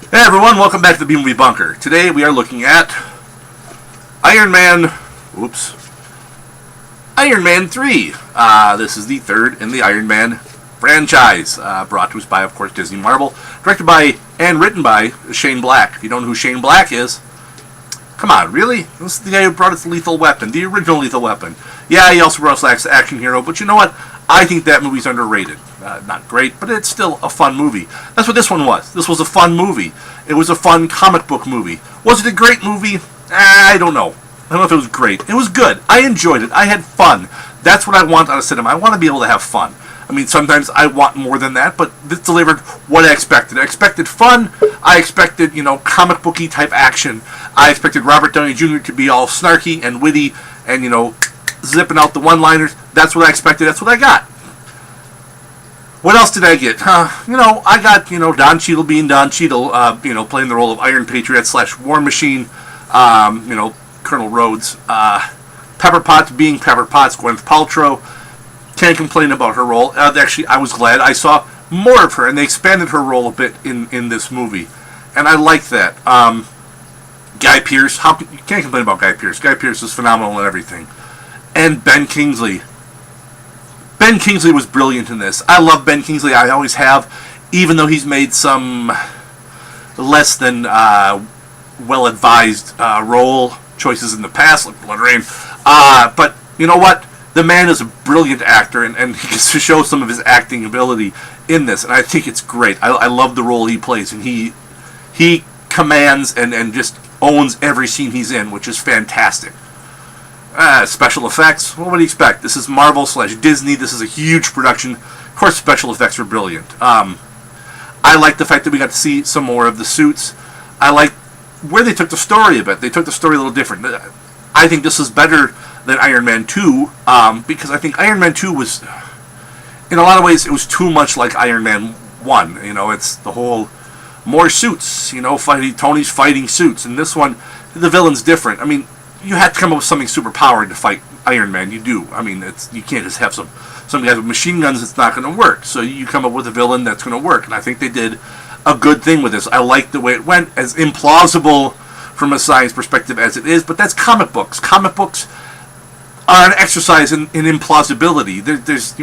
Hey everyone, welcome back to the B-Movie Bunker. Today we are looking at Iron Man, Iron Man 3. This is the third in the Iron Man franchise, brought to us by, of course, Disney Marvel, directed by and written by Shane Black. If you don't know who Shane Black is, come on, really? This is the guy who brought us Lethal Weapon, the original Lethal Weapon. Yeah, he also brought us Action Hero, but you know what? I think that movie's underrated. Not great, but it's still a fun movie. That's what this one was. This was a fun movie. It was a fun comic book movie. Was it a great movie? I don't know. I don't know if it was great. It was good. I enjoyed it. I had fun. That's what I want out of cinema. I want to be able to have fun. I mean, sometimes I want more than that, but this delivered what I expected. I expected fun. I expected, comic booky type action. I expected Robert Downey Jr. to be all snarky and witty and, zipping out the one-liners. That's what I expected. That's what I got. What else did I get? I got, Don Cheadle being Don Cheadle, playing the role of Iron Patriot / War Machine, Colonel Rhodes. Pepper Potts being Pepper Potts, Gwyneth Paltrow. Can't complain about her role. Actually, I was glad I saw more of her, and they expanded her role a bit in this movie. And I liked that. Guy Pearce, you can't complain about Guy Pearce. Guy Pearce is phenomenal in everything. And Ben Kingsley. Ben Kingsley was brilliant in this. I love Ben Kingsley. I always have, even though he's made some less than well-advised role choices in the past, like Blood Rain. But you know what? The man is a brilliant actor, and he gets to show some of his acting ability in this, and I think it's great. I love the role he plays, and he commands and just owns every scene he's in, which is fantastic. Special effects, what would you expect? This is Marvel / Disney. This is a huge production. Of course, special effects were brilliant. I like the fact that we got to see some more of the suits. I like where they took the story a bit. They took the story a little different. I think this is better than Iron Man 2, because I think Iron Man 2 was, in a lot of ways, it was too much like Iron Man 1. It's the whole, more suits, Tony's fighting suits. And this one, the villain's different. I mean, you have to come up with something super powered to fight Iron Man. You do. I mean, you can't just have some guys with machine guns. It's not going to work. So you come up with a villain that's going to work. And I think they did a good thing with this. I like the way it went, as implausible from a science perspective as it is. But that's comic books. Comic books are an exercise in implausibility. There's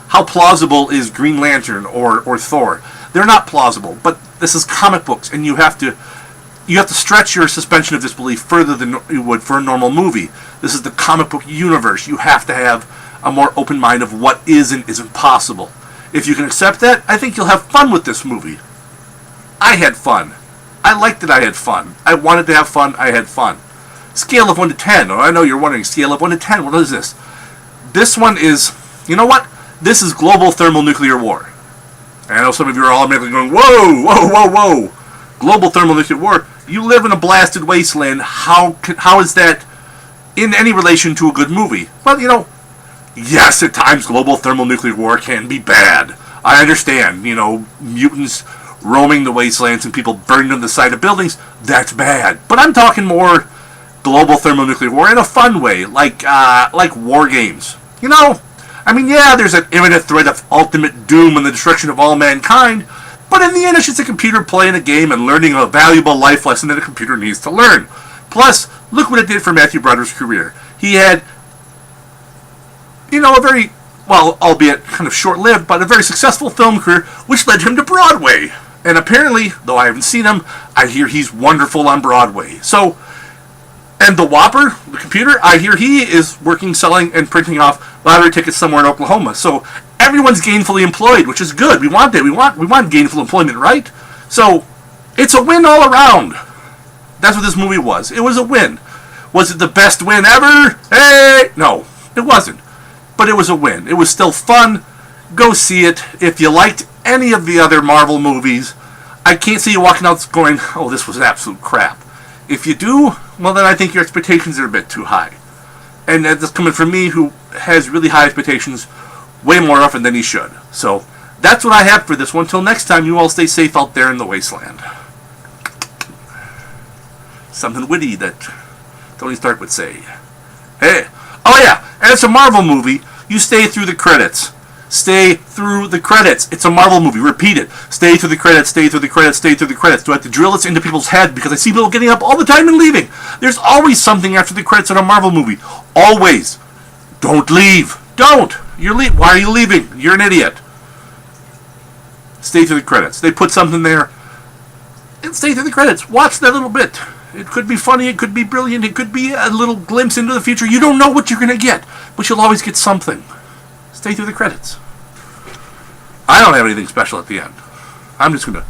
how plausible is Green Lantern or Thor? They're not plausible. But this is comic books, and you have to stretch your suspension of disbelief further than you would for a normal movie. This is the comic book universe. You have to have a more open mind of what is and isn't possible. If you can accept that, I think you'll have fun with this movie. I had fun. I liked that I had fun. I wanted to have fun. I had fun. Scale of 1 to 10. Oh, I know you're wondering, scale of 1 to 10. What is this? This one is, you know what? This is global thermonuclear war. And I know some of you are all automatically going, whoa, whoa, whoa, whoa. Global thermonuclear war. You live in a blasted wasteland. How is that in any relation to a good movie? Well, yes, at times global thermonuclear war can be bad. I understand. Mutants roaming the wastelands and people burned on the side of buildings. That's bad. But I'm talking more global thermonuclear war in a fun way, like war games. There's an imminent threat of ultimate doom and the destruction of all mankind. But in the end, it's just a computer playing a game and learning a valuable life lesson that a computer needs to learn. Plus, look what it did for Matthew Broderick's career. He had, a very, albeit kind of short-lived, but a very successful film career, which led him to Broadway. And apparently, though I haven't seen him, I hear he's wonderful on Broadway. So, and the Whopper, the computer, I hear he is working, selling, and printing off lottery tickets somewhere in Oklahoma. So, everyone's gainfully employed, which is good. We want that. We want gainful employment, right? So, it's a win all around. That's what this movie was. It was a win. Was it the best win ever? Hey! No, it wasn't. But it was a win. It was still fun. Go see it. If you liked any of the other Marvel movies, I can't see you walking out going, oh, this was absolute crap. If you do, well, then I think your expectations are a bit too high. And that's coming from me, who has really high expectations way more often than he should. So, that's what I have for this one. Until next time, you all stay safe out there in the wasteland. Something witty that Tony Stark would say. Hey, oh yeah, and it's a Marvel movie. You stay through the credits. Stay through the credits. It's a Marvel movie. Repeat it. Stay through the credits, stay through the credits, stay through the credits. Do I have to drill this into people's head? Because I see people getting up all the time and leaving. There's always something after the credits in a Marvel movie. Always. Don't leave. Don't. Why are you leaving? You're an idiot. Stay through the credits. They put something there. And stay through the credits. Watch that little bit. It could be funny, it could be brilliant, it could be a little glimpse into the future. You don't know what you're going to get, but you'll always get something. Stay through the credits. I don't have anything special at the end. I'm just going to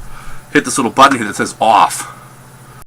hit this little button here that says off.